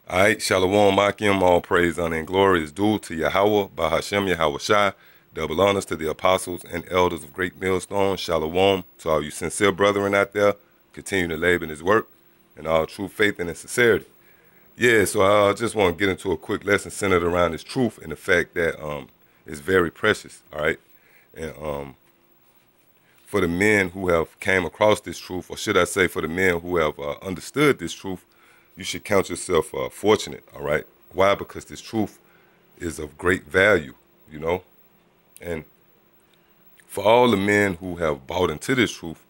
All right, Shalom Akim, all praise, honor, and glory is due to Yahweh, Bahashem Yahweh Shai. Double honors to the apostles and elders of Great Millstone. Shalom to all you sincere brethren out there. Continue to labor in his work and all true faith and in sincerity. Yeah, so I just want to get into a quick lesson centered around this truth and the fact that it's very precious, all right? And for the men who have came across this truth, or should I say for the men who have understood this truth, you should count yourself fortunate, all right? Why? Because this truth is of great value, you know? And for all the men who have bought into this truth,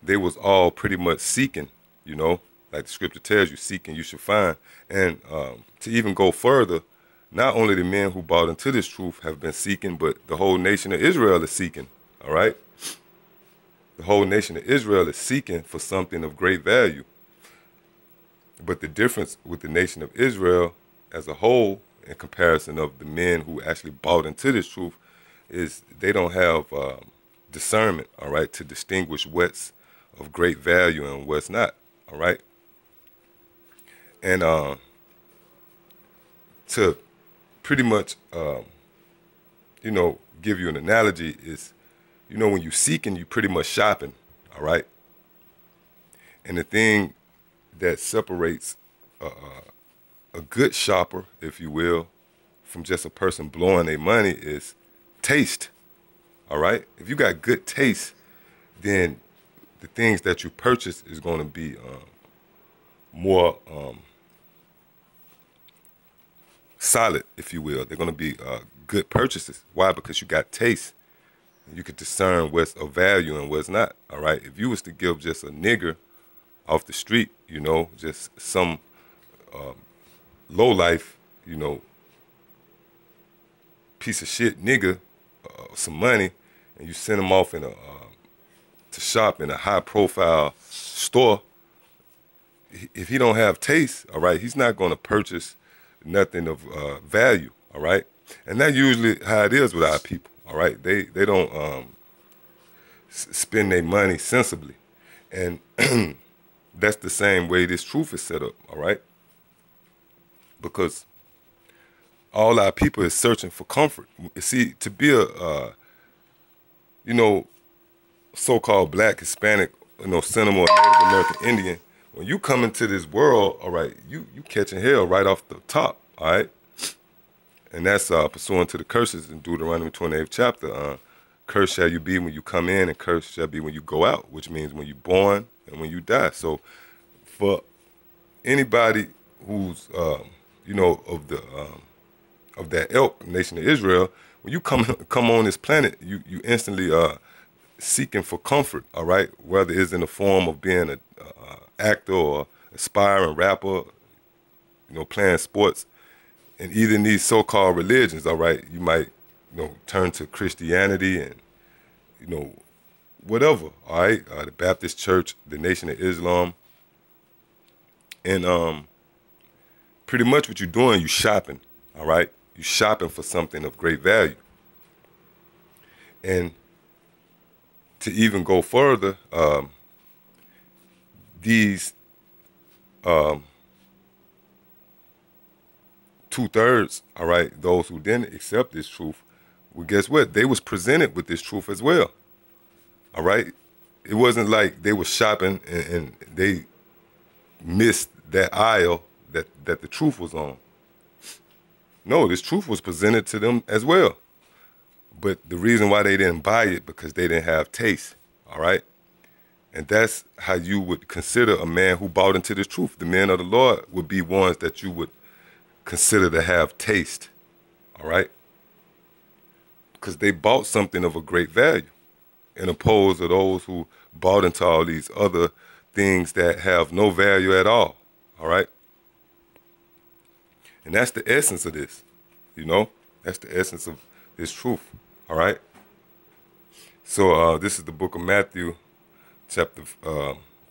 they was all pretty much seeking, you know? Like the scripture tells you, seeking you should find. And to even go further, not only the men who bought into this truth have been seeking, but the whole nation of Israel is seeking, all right? The whole nation of Israel is seeking for something of great value. But the difference with the nation of Israel as a whole, in comparison of the men who actually bought into this truth, is they don't have discernment, all right, to distinguish what's of great value and what's not, all right? And to pretty much, you know, give you an analogy is, you know, when you seeking, you pretty much shopping, all right? And the thing that separates a good shopper, if you will, from just a person blowing their money is taste, all right? If you got good taste, then the things that you purchase is going to be more solid, if you will. They're going to be good purchases. Why? Because you got taste. You could discern what's of value and what's not, all right? If you was to give just a nigger off the street, you know, just some low life, you know, piece of shit nigga, some money, and you send him off in a to shop in a high profile store. If he don't have taste, all right, he's not going to purchase nothing of value, all right. And that's usually how it is with our people, all right. They don't spend their money sensibly, and that's the same way this truth is set up, all right? Because all our people is searching for comfort. See, to be a, you know, so-called black, Hispanic, you know, Seminole, Native American Indian, when you come into this world, all right, you catching hell right off the top, all right? And that's pursuant to the curses in Deuteronomy 28th chapter. Curse shall you be when you come in, and curse shall be when you go out, which means when you're born and when you die. So for anybody who's, you know, of that ilk, nation of Israel, when you come on this planet, you instantly seeking for comfort, all right? Whether it's in the form of being an actor or aspiring rapper, you know, playing sports, and either in these so-called religions, all right, you might, you know, turn to Christianity and, you know, whatever, all right, the Baptist Church, the Nation of Islam, and pretty much what you're doing, you shopping, all right? You shopping for something of great value. And to even go further, these 2/3, all right, those who didn't accept this truth, well, guess what? They was presented with this truth as well, all right? It wasn't like they were shopping and they missed that aisle that the truth was on. No, this truth was presented to them as well. But the reason why they didn't buy it, because they didn't have taste, all right? And that's how you would consider a man who bought into this truth. The men of the Lord would be ones that you would consider to have taste, all right? Because they bought something of a great value, in opposed to those who bought into all these other things that have no value at all, all right? And that's the essence of this, you know? That's the essence of this truth, all right? So this is the book of Matthew, chapter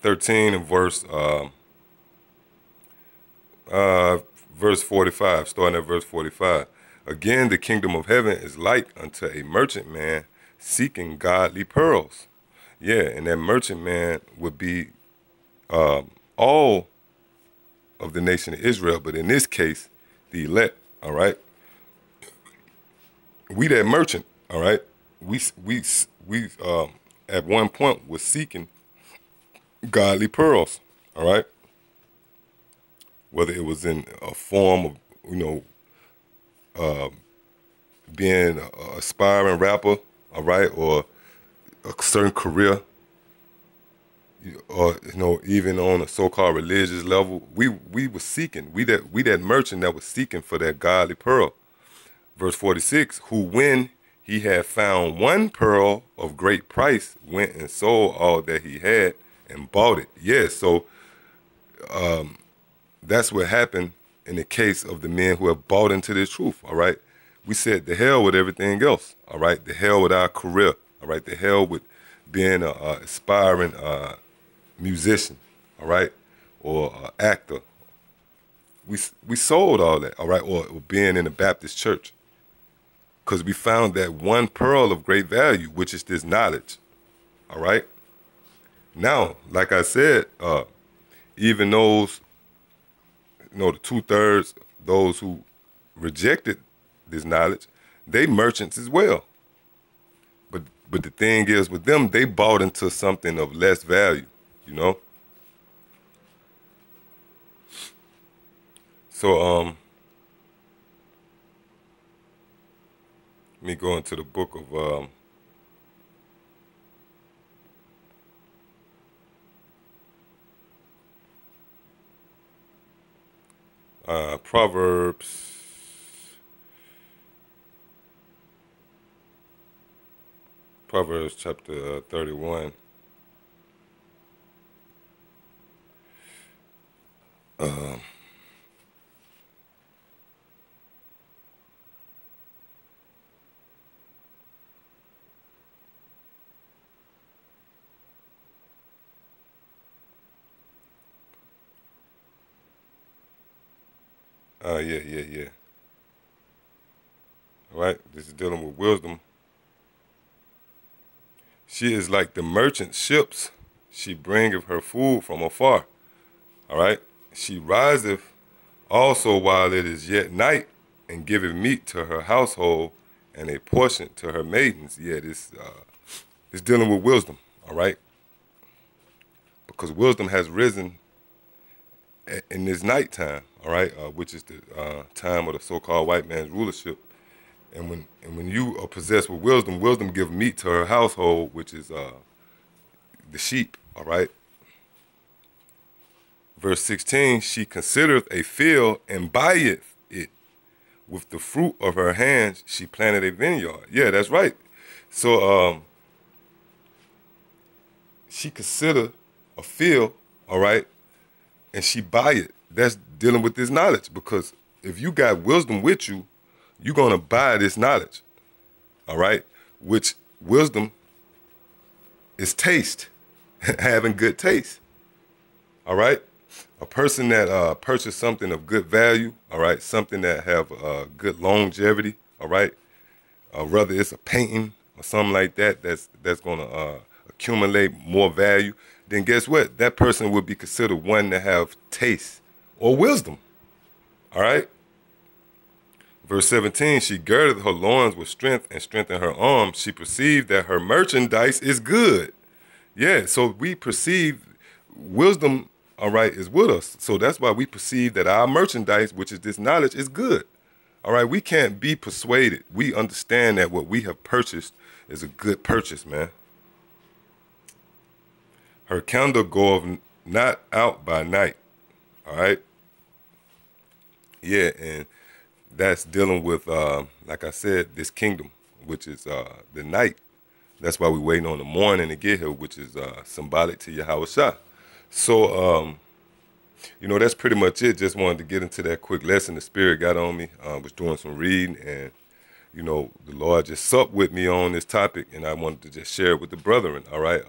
13 and verse 45, starting at verse 45. Again, the kingdom of heaven is like unto a merchant man seeking godly pearls. Yeah, and that merchant man would be all of the nation of Israel, but in this case, the elect, all right? We that merchant, all right? We at one point was seeking godly pearls, all right? Whether it was in a form of, being an aspiring rapper, all right, or a certain career, or even on a so-called religious level, we were seeking, we that merchant that was seeking for that godly pearl. Verse 46, who when he had found one pearl of great price, went and sold all that he had and bought it. Yeah, so that's what happened in the case of the men who have bought into this truth, all right? We said the hell with everything else, all right? The hell with our career, all right? The hell with being an aspiring musician, all right? Or actor. We sold all that, all right? Or being in a Baptist church. Because we found that one pearl of great value, which is this knowledge, all right? Now, like I said, even those, the 2/3, those who rejected this knowledge, they merchants as well. But the thing is with them, they bought into something of less value, So let me go into the book of Proverbs. Proverbs chapter 31. Yeah. All right, this is dealing with wisdom. She is like the merchant ships. She bringeth her food from afar. All right. She riseth also while it is yet night, and giveth meat to her household and a portion to her maidens. Yeah, this is dealing with wisdom. All right. Because wisdom has risen in this nighttime. All right, which is the time of the so-called white man's rulership. And when you are possessed with wisdom, wisdom gives meat to her household, which is the sheep, all right? Verse 16, she considereth a field and buyeth it. With the fruit of her hands, she planted a vineyard. Yeah, that's right. So she consider a field, all right, and she buy it. That's dealing with this knowledge, because if you got wisdom with you, you're going to buy this knowledge, all right? Which wisdom is taste, having good taste, all right? A person that purchased something of good value, all right, something that have good longevity, all right, whether it's a painting or something like that that's going to accumulate more value, then guess what? That person would be considered one to have taste or wisdom, all right? Verse 17, she girded her loins with strength and strengthened her arms. She perceived that her merchandise is good. Yeah, so we perceive wisdom, all right, is with us. So that's why we perceive that our merchandise, which is this knowledge, is good. All right, we can't be persuaded. We understand that what we have purchased is a good purchase, man. Her candle goeth not out by night, all right? Yeah, and that's dealing with, like I said, this kingdom, which is the night. That's why we're waiting on the morning to get here, which is symbolic to Yahweh Shah. So, that's pretty much it. Just wanted to get into that quick lesson. The Spirit got on me. Was doing some reading, and, the Lord just supped with me on this topic, and I wanted to just share it with the brethren, all right?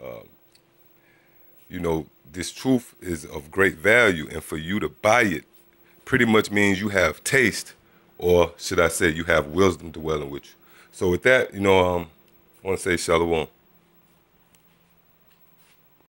This truth is of great value, and for you to buy it pretty much means you have taste, or should I say you have wisdom dwelling with you. So with that, I want to say shalom.